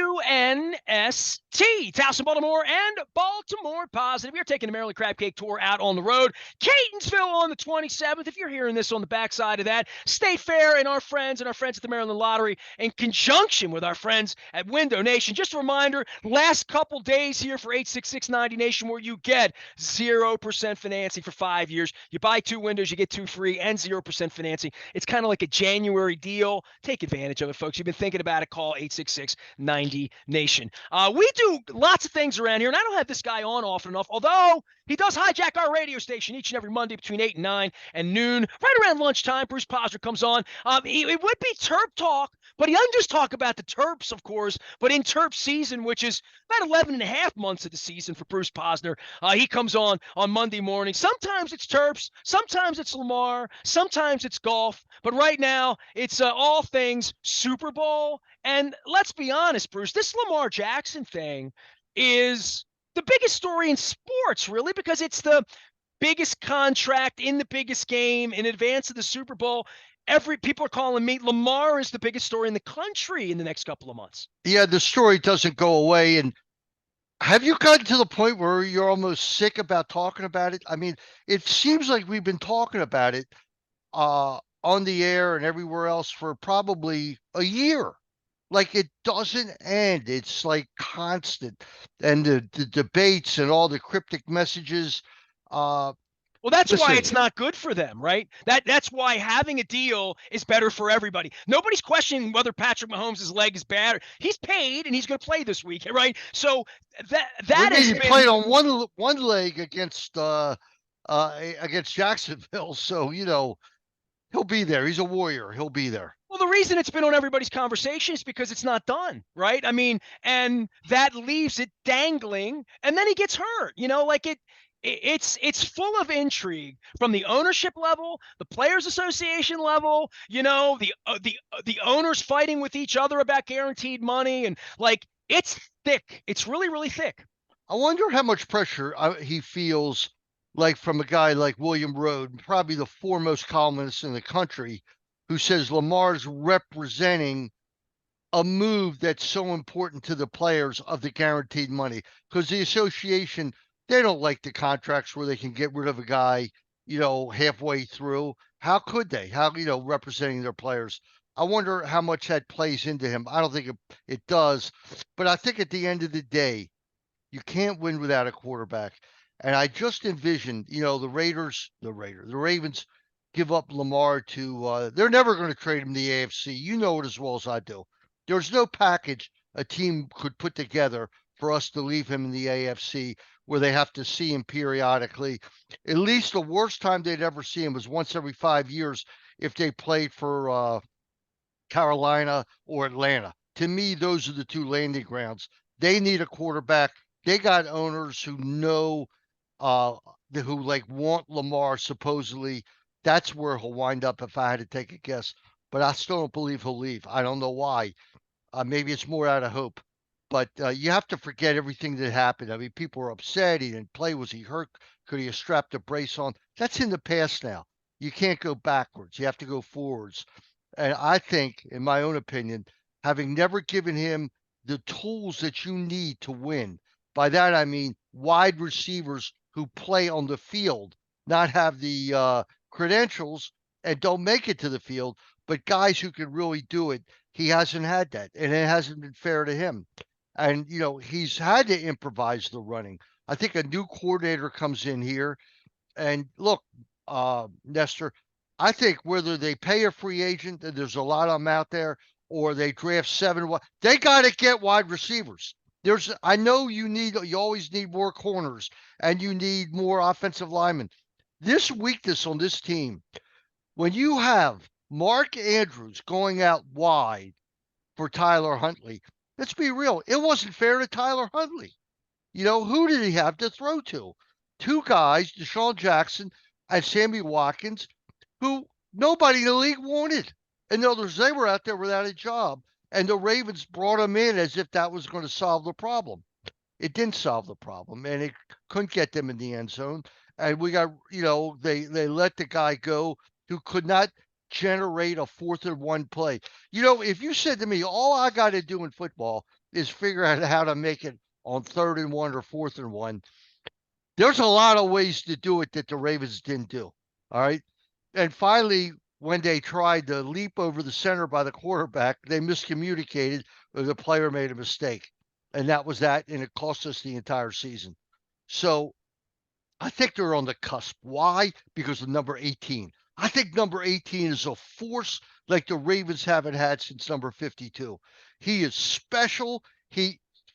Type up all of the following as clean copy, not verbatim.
WNST, Towson, Baltimore, and Baltimore Positive. We're taking the Maryland Crab Cake Tour out on the road. Catonsville on the 27th. If you're hearing this on the backside of that, State Fair and our friends at the Maryland Lottery in conjunction with our friends at Window Nation. Just a reminder, last couple days here for 86690 Nation where you get 0% financing for 5 years. You buy 2 windows, you get 2 free and 0% financing. It's kind of like a January deal. Take advantage of it, folks. You've been thinking about it, call 86690 Nation. We do lots of things around here, and I don't have this guy on often enough, although he does hijack our radio station each and every Monday between 8 and 9 and noon. Right around lunchtime, Bruce Posner comes on. It would be Terp talk, but he doesn't just talk about the Terps, of course, but in Terp season, which is about 11 and a half months of the season for Bruce Posner. He comes on Monday morning. Sometimes it's Terps, sometimes it's Lamar, sometimes it's golf, but right now it's all things Super Bowl. And let's be honest, Bruce, this Lamar Jackson thing is the biggest story in sports, really, because it's the biggest contract in the biggest game in advance of the Super Bowl. People are calling me Lamar is the biggest story in the country in the next couple of months. Yeah, the story doesn't go away. And have you gotten to the point where you're almost sick about talking about it? I mean, it seems like we've been talking about it on the air and everywhere else for probably a year. Like it doesn't end. It's like constant. And the debates and all the cryptic messages. Well, that's why it's not good for them, right? That's why having a deal is better for everybody. Nobody's questioning whether Patrick Mahomes' leg is bad. He's paid and he's going to play this week, right? So that is he played on one leg against Jacksonville, so he'll be there. He's a warrior. He'll be there. Well, the reason it's been on everybody's conversation is because it's not done, right? I mean, and that leaves it dangling, and then he gets hurt. It's full of intrigue from the ownership level, the players association level, the owners fighting with each other about guaranteed money, and it's thick. It's really, really thick. I wonder how much pressure he feels like from a guy like William Rode, probably the foremost columnist in the country, who says Lamar's representing a move that's so important to the players of the guaranteed money, because the association, they don't like the contracts where they can get rid of a guy, halfway through. How could they? How, representing their players? I wonder how much that plays into him. I don't think it does, but I think at the end of the day, you can't win without a quarterback. And I just envisioned, the Ravens give up Lamar to, they're never going to trade him to the AFC. You know it as well as I do. There's no package a team could put together for us to leave him in the AFC where they have to see him periodically. At least the worst time they'd ever see him was once every 5 years if they played for Carolina or Atlanta. To me, those are the two landing grounds. They need a quarterback. They got owners who know, who want Lamar supposedly. That's where he'll wind up if I had to take a guess. But I still don't believe he'll leave. I don't know why. Maybe it's more out of hope. But you have to forget everything that happened. I mean, people are upset. He didn't play. Was he hurt? Could he have strapped a brace on? That's in the past now. You can't go backwards. You have to go forwards. And I think, in my own opinion, having never given him the tools that you need to win, by that I mean wide receivers who play on the field, not have the credentials and don't make it to the field, but guys who can really do it. He hasn't had that, and it hasn't been fair to him. And, he's had to improvise the running. I think a new coordinator comes in here, and look, Nestor, I think whether they pay a free agent, and there's a lot of them out there, or they draft 7, they got to get wide receivers. I know you always need more corners, and you need more offensive linemen. This weakness on this team, when you have Mark Andrews going out wide for Tyler Huntley, let's be real, it wasn't fair to Tyler Huntley. Who did he have to throw to? 2 guys, Deshaun Jackson and Sammy Watkins, who nobody in the league wanted. In other words, they were out there without a job, and the Ravens brought them in as if that was going to solve the problem. It didn't solve the problem, and it couldn't get them in the end zone. And we got, they let the guy go who could not generate a 4th-and-1 play. You know, if you said to me, all I got to do in football is figure out how to make it on 3rd-and-1 or 4th-and-1, there's a lot of ways to do it that the Ravens didn't do. All right. And finally, when they tried to leap over the center by the quarterback, they miscommunicated or the player made a mistake. And that was that. And it cost us the entire season. So I think they're on the cusp. Why? Because of number 18. I think number 18 is a force like the Ravens haven't had since number 52. He is special.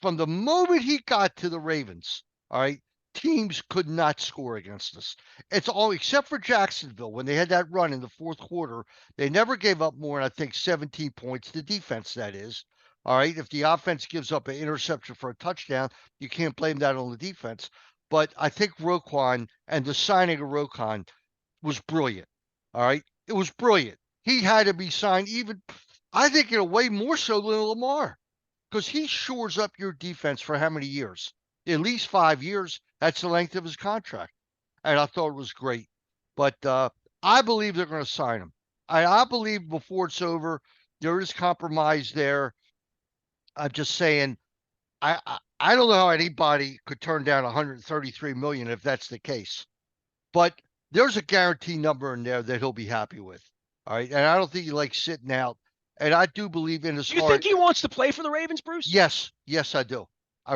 From the moment he got to the Ravens, all right, teams could not score against us. It's all except for Jacksonville when they had that run in the 4th quarter. They never gave up more than I think 17 points. The defense, that is. All right. If the offense gives up an interception for a touchdown, you can't blame that on the defense. But I think Roquan and the signing of Roquan was brilliant. All right. It was brilliant. He had to be signed even, I think, in a way more so than Lamar, because he shores up your defense for how many years? At least 5 years. That's the length of his contract. And I thought it was great. But I believe they're going to sign him. I believe before it's over, there is compromise there. I'm just saying, I don't know how anybody could turn down 133 million if that's the case. But there's a guarantee number in there that he'll be happy with. All right. And I don't think he likes sitting out. And I do believe in his Do you heart. think he wants to play for the Ravens, Bruce? Yes, I do. I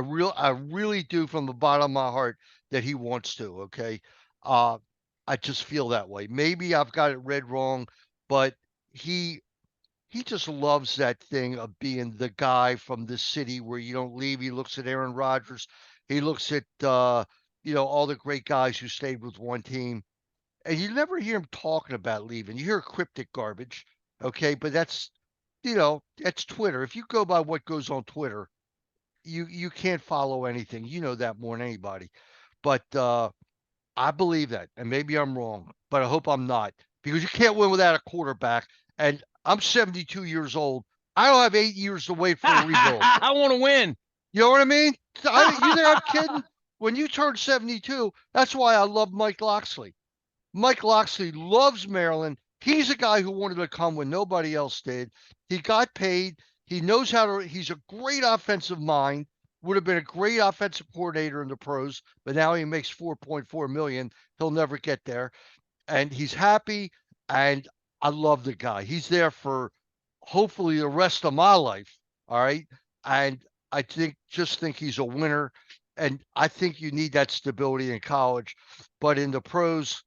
really do from the bottom of my heart that he wants to. Okay. I just feel that way. Maybe I've got it read wrong, but he just loves that thing of being the guy from the city where you don't leave. He looks at Aaron Rodgers. He looks at all the great guys who stayed with one team. And you never hear him talking about leaving. You hear cryptic garbage, okay? But that's that's Twitter. If you go by what goes on Twitter, you can't follow anything. You know that more than anybody. But I believe that, and maybe I'm wrong, but I hope I'm not, because you can't win without a quarterback. And I'm 72 years old. I don't have 8 years to wait for a rebuild. I want to win. You know what I mean? You think I'm kidding? When you turn 72, that's why I love Mike Locksley. Mike Locksley loves Maryland. He's a guy who wanted to come when nobody else did. He got paid. He knows how to. He's a great offensive mind. Would have been a great offensive coordinator in the pros, but now he makes 4.4 million. He'll never get there. And he's happy. And I love the guy. He's there for hopefully the rest of my life. All right. And I just think he's a winner. And I think you need that stability in college. But in the pros,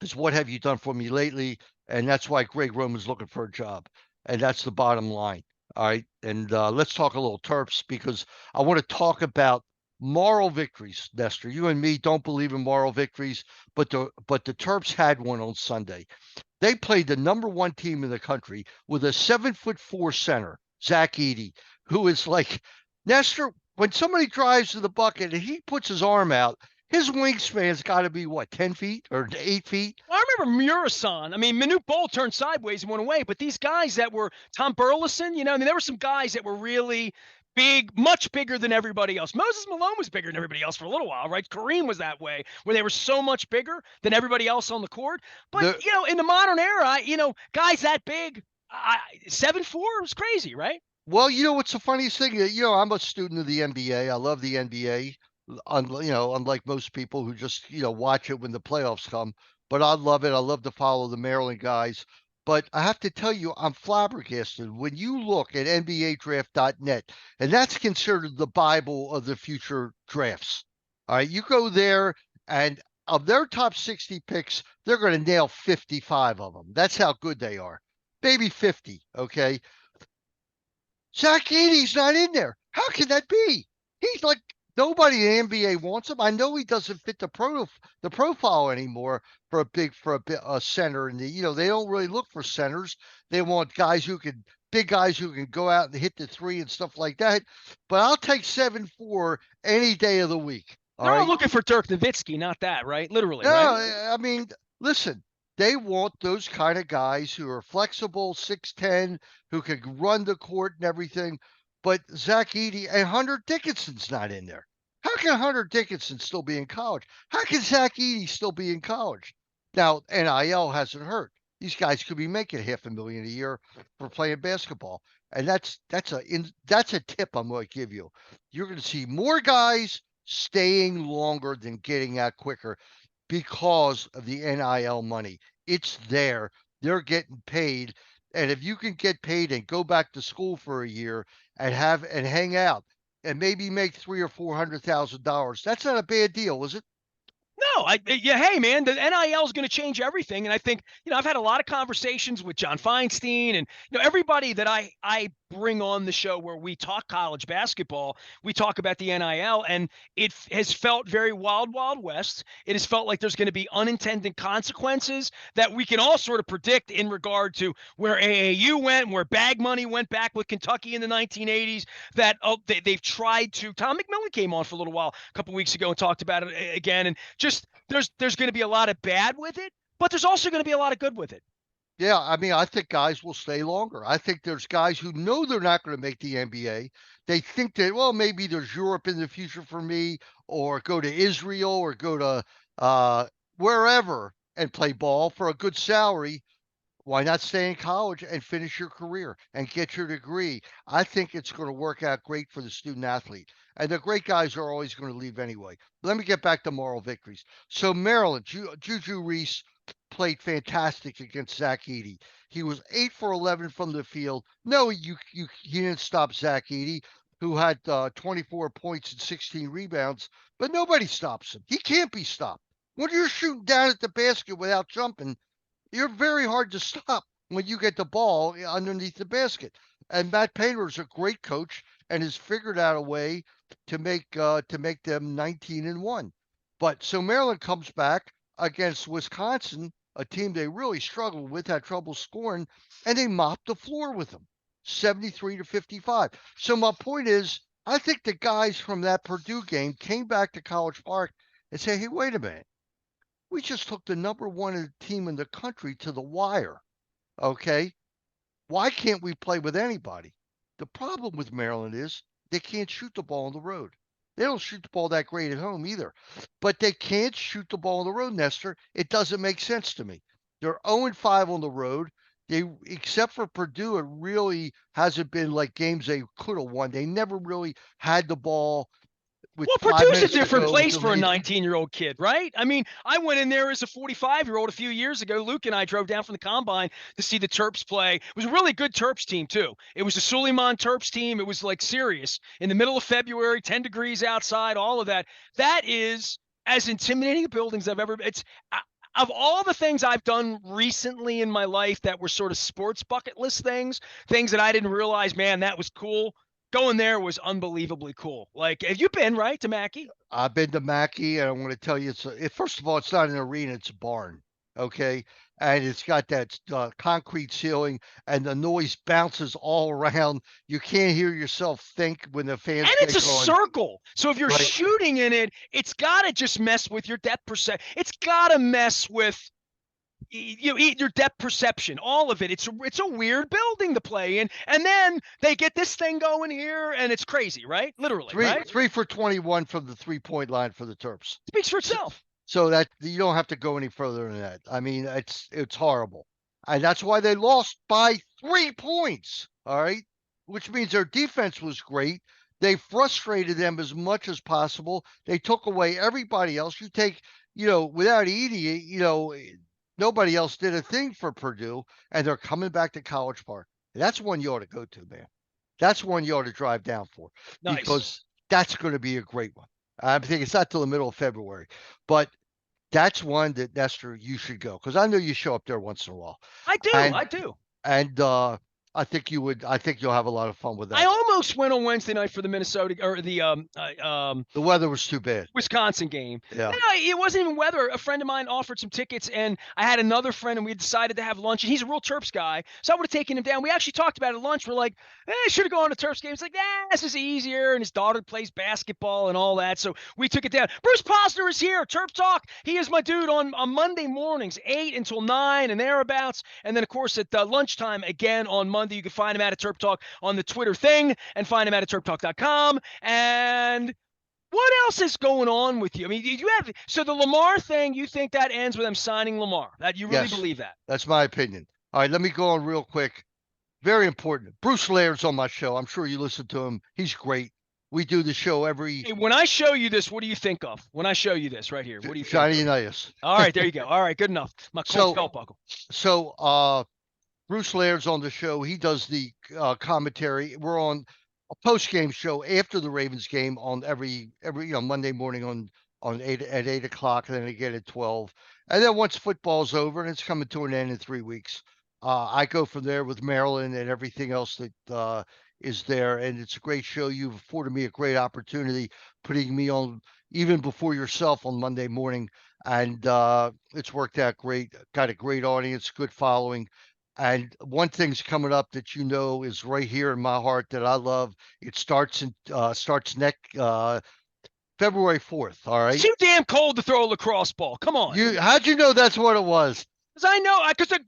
is what have you done for me lately? And that's why Greg Roman's looking for a job. And that's the bottom line. All right. And let's talk a little Terps, because I want to talk about moral victories, Nestor. You and me don't believe in moral victories, but the Terps had one on Sunday. They played the number 1 team in the country with a 7'4" center, Zach Edey, who is like, Nestor, when somebody drives to the bucket and he puts his arm out, his wingspan's got to be, what, 10 feet or 8 feet? Well, I remember Murasan. I mean, Manute Bol turned sideways and went away. But these guys that were Tom Burleson, I mean, there were some guys that were really big, much bigger than everybody else. Moses Malone was bigger than everybody else for a little while, right? Kareem was that way, where they were so much bigger than everybody else on the court. But, in the modern era, guys that big, 7'4" was crazy, right? Well, what's the funniest thing? I'm a student of the NBA. I love the NBA. Unlike most people who just, watch it when the playoffs come. But I love it. I love to follow the Maryland guys. But I have to tell you, I'm flabbergasted when you look at NBADraft.net, and that's considered the Bible of the future drafts. All right, you go there, and of their top 60 picks, they're going to nail 55 of them. That's how good they are. Maybe 50, okay? Zach Edey's not in there. How can that be? He's like, nobody in the NBA wants him. I know he doesn't fit the profile anymore for a center. And they don't really look for centers. They want big guys who can go out and hit the three and stuff like that. But I'll take 7'4" any day of the week. They're all looking for Dirk Nowitzki, not that, right? Literally, no, right? I mean, listen. They want those kind of guys who are flexible, 6'10", who can run the court and everything. But Zach Edey and Hunter Dickinson's not in there. How can Hunter Dickinson still be in college? How can Zach Edey still be in college? Now, NIL hasn't hurt. These guys could be making $500,000 a year for playing basketball. And that's a tip I'm going to give you. You're going to see more guys staying longer than getting out quicker because of the NIL money. It's there. They're getting paid. And if you can get paid and go back to school for a year and hang out and maybe make $300,000 or $400,000, that's not a bad deal, is it? No, yeah, hey man, the NIL is going to change everything, and I think I've had a lot of conversations with John Feinstein and everybody that I bring on the show where we talk college basketball. We talk about the NIL, and it has felt very wild, wild west. It has felt like there's going to be unintended consequences that we can all sort of predict in regard to where AAU went, where bag money went back with Kentucky in the 1980s. That they've tried to. Tom McMillan came on for a little while a couple weeks ago and talked about it again, and just there's going to be a lot of bad with it, but there's also going to be a lot of good with it. Yeah, I mean, I think guys will stay longer. I think there's guys who know they're not going to make the NBA. They think that, well, maybe there's Europe in the future for me, or go to Israel, or go to wherever and play ball for a good salary. Why not stay in college and finish your career and get your degree? I think it's going to work out great for the student athlete. And the great guys are always going to leave anyway. Let me get back to moral victories. So Maryland, Juju Reese played fantastic against Zach Edey. He was 8 for 11 from the field. No, he didn't stop Zach Edey, who had 24 points and 16 rebounds, but nobody stops him. He can't be stopped. When you're shooting down at the basket without jumping, you're very hard to stop when you get the ball underneath the basket. And Matt Painter is a great coach and has figured out a way to make them 19-1. But so Maryland comes back against Wisconsin, a team they really struggled with, had trouble scoring, and they mopped the floor with them, 73-55. So my point is, I think the guys from that Purdue game came back to College Park and say, hey, wait a minute. We just took the #1 team in the country to the wire. Okay. Why can't we play with anybody? The problem with Maryland is they can't shoot the ball on the road. They don't shoot the ball that great at home either, but they can't shoot the ball on the road, Nestor. It doesn't make sense to me. They're 0-5 on the road. Except for Purdue, it really hasn't been like games they could have won. They never really had the ball with Well, 5 Purdue's a minutes to different go place to for a lead. 19-year-old kid, right? I mean, I went in there as a 45-year-old a few years ago. Luke and I drove down from the combine to see the Terps play. It was a really good Terps team, too. It was a Suleiman Terps team. It was like serious. In the middle of February, 10 degrees outside, all of that. That is as intimidating a building as I've ever. It's of all the things I've done recently in my life that were sort of sports bucket list things that I didn't realize, man, that was cool. Going there was unbelievably cool. Like, have you been right to Mackey? I've been to Mackey, and I want to tell you, first of all, it's not an arena; it's a barn. Okay, and it's got that concrete ceiling, and the noise bounces all around. You can't hear yourself think when the And fans it's get a going. circle. So if you're Right, shooting in it, it's got to just mess with your depth perception. It's got to mess with your depth perception, all of it. It's a weird building to play in. And then they get this thing going here, and it's crazy, right? Literally, right? 3 for 21 from the 3-point line for the Terps. Speaks for So, itself. so that you don't have to go any further than that. I mean, it's horrible, and that's why they lost by 3 points. All right, which means their defense was great. They frustrated them as much as possible. They took away everybody else. You take, without Edey, nobody else did a thing for Purdue, and they're coming back to College Park. That's one you ought to go to, man. That's one you ought to drive down for, Nice. because that's going to be a great one. I think it's not till the middle of February, but that's one that, Nestor, you should go, because I know you show up there once in a while, I do. and I do. and I think you would. I think you'll have a lot of fun with I that. almost went on Wednesday night for the Minnesota or the The weather was too bad. Wisconsin game. Yeah. No, it wasn't even weather. A friend of mine offered some tickets, and I had another friend, and we decided to have lunch. And he's a real Terps guy, so I would have taken him down. We actually talked about it at lunch. We're like, should have gone to Terps game. It's like, this is easier, and his daughter plays basketball and all that, so we took it down. Bruce Posner is here, Terp Talk. He is my dude on Monday mornings, 8 until 9 and thereabouts, and then of course at lunchtime again on Monday. You can find him at Terp Talk on the Twitter thing, and find him at terptalk.com. And What else is going on with you? I mean, did you have so the Lamar thing? You think that ends with them signing Lamar? That you really Yes, believe that? that's my opinion. All right, let me go on real quick. Very important. Bruce Laird's on my show. I'm sure you listen to him. He's great. We do the show every Hey, when I show you this, what do you think of? When I show you this right here, what do you think Johnny of? Unitas. All right, there you go. All right, good enough. My Colts So, belt buckle. so Bruce Laird's on the show. He does the commentary. We're on a post game show after the Ravens game on every Monday morning on 8 o'clock, and then again at 12. And then once football's over and it's coming to an end in 3 weeks, I go from there with Maryland and everything else that is there. And it's a great show. You've afforded me a great opportunity putting me on even before yourself on Monday morning. And it's worked out great. Got a great audience, good following. And one thing's coming up that is right here in my heart that I love. It starts next February 4th. All It's right. too damn cold to throw a lacrosse ball. Come on. How'd you know that's what it was? Because I know,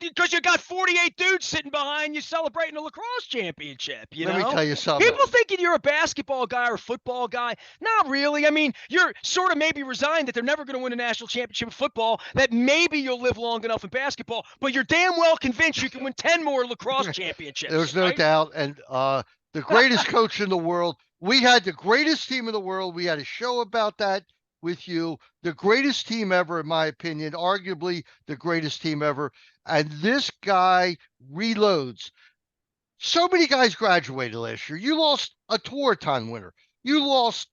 because you got 48 dudes sitting behind you celebrating a lacrosse championship. Let me tell you something. People thinking you're a basketball guy or a football guy. Not really. I mean, you're sort of maybe resigned that they're never going to win a national championship in football. That maybe you'll live long enough in basketball, but you're damn well convinced you can win 10 more lacrosse championships. There's no right? doubt. And the greatest coach in the world. We had the greatest team in the world. We had a show about that with you. The greatest team ever, in my opinion, arguably the greatest team ever. And this guy reloads. So many guys graduated last year. You lost a Tour-a-thon winner. You lost,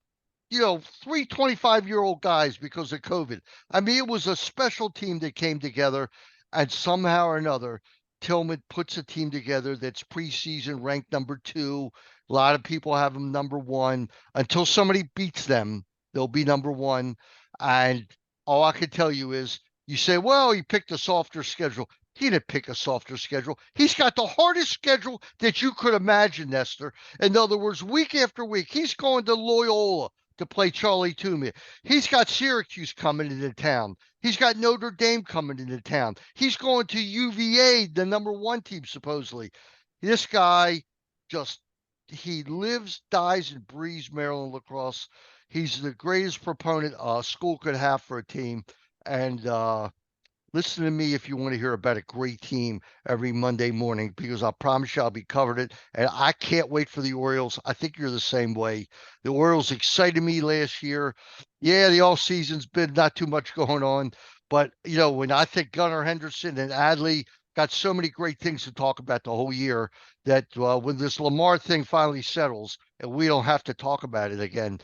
three 25-year-old guys because of COVID. I mean, it was a special team that came together, and somehow or another, Tillman puts a team together that's preseason ranked number 2. A lot of people have them number 1. Until somebody beats them, they'll be number 1. And all I can tell you is, you say, well, he picked a softer schedule. He didn't pick a softer schedule. He's got the hardest schedule that you could imagine, Nestor. In other words, week after week, he's going to Loyola to play Charlie Toomey. He's got Syracuse coming into town. He's got Notre Dame coming into town. He's going to UVA, the number 1 team, supposedly. This guy he lives, dies, and breathes Maryland lacrosse. He's the greatest proponent a school could have for a team. And listen to me if you want to hear about a great team every Monday morning, because I promise you I'll be covering it. And I can't wait for the Orioles. I think you're the same way. The Orioles excited me last year. Yeah, the off season's been not too much going on. But, when I think Gunnar Henderson and Adley got so many great things to talk about the whole year that when this Lamar thing finally settles and we don't have to talk about it again,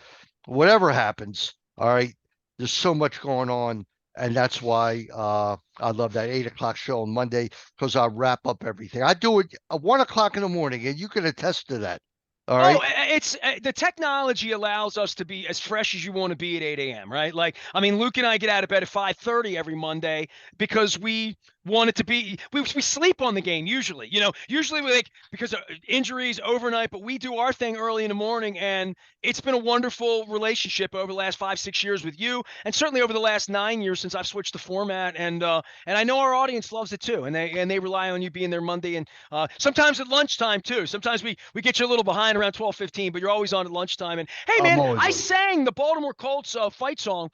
whatever happens, all right, there's so much going on. And that's why I love that 8 o'clock show on Monday, because I wrap up everything. I do it at 1 o'clock in the morning, and you can attest to that. All right. It's the technology allows us to be as fresh as you want to be at 8 a.m. Right? Like, I mean, Luke and I get out of bed at 5:30 every Monday because we want it to be. We sleep on the game usually. Usually we because of injuries overnight, but we do our thing early in the morning, and it's been a wonderful relationship over the last 5-6 years with you, and certainly over the last 9 years since I've switched the format. And I know our audience loves it too, and they rely on you being there Monday, and sometimes at lunchtime too. Sometimes we get you a little behind around 12:15, but you're always on at lunchtime. And hey, man, I sang the Baltimore Colts fight song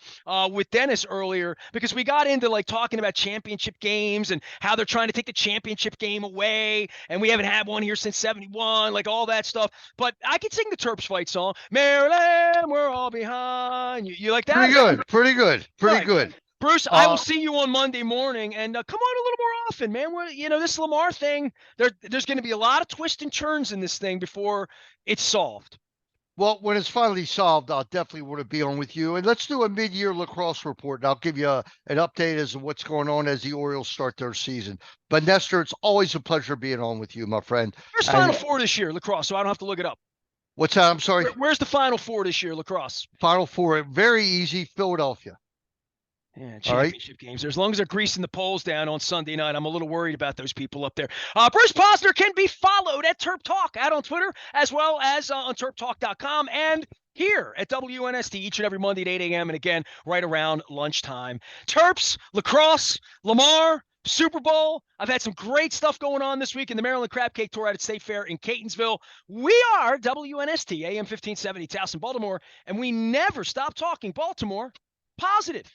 with Dennis earlier because we got into talking about championship games and how they're trying to take the championship game away, and we haven't had one here since '71, all that stuff. But I could sing the Terps fight song, Maryland, we're all behind. You like that? Pretty good. Bruce, I will see you on Monday morning, and come on a little more often, man. This Lamar thing, there's going to be a lot of twists and turns in this thing before it's solved. Well, when it's finally solved, I'll definitely want to be on with you. And let's do a mid-year lacrosse report, and I'll give you an update as to what's going on as the Orioles start their season. But, Nestor, it's always a pleasure being on with you, my friend. Where's Final Four this year, lacrosse, so I don't have to look it up? What's that? I'm sorry? Where's the Final Four this year, lacrosse? Final Four, very easy, Philadelphia. Yeah, championship games. As long as they're greasing the poles down on Sunday night, I'm a little worried about those people up there. Bruce Posner can be followed at Terp Talk out on Twitter, as well as on terptalk.com and here at WNST each and every Monday at 8 a.m. and again right around lunchtime. Terps, lacrosse, Lamar, Super Bowl. I've had some great stuff going on this week in the Maryland Crab Cake Tour out at State Fair in Catonsville. We are WNST AM 1570 Towson, Baltimore, and we never stop talking Baltimore positive.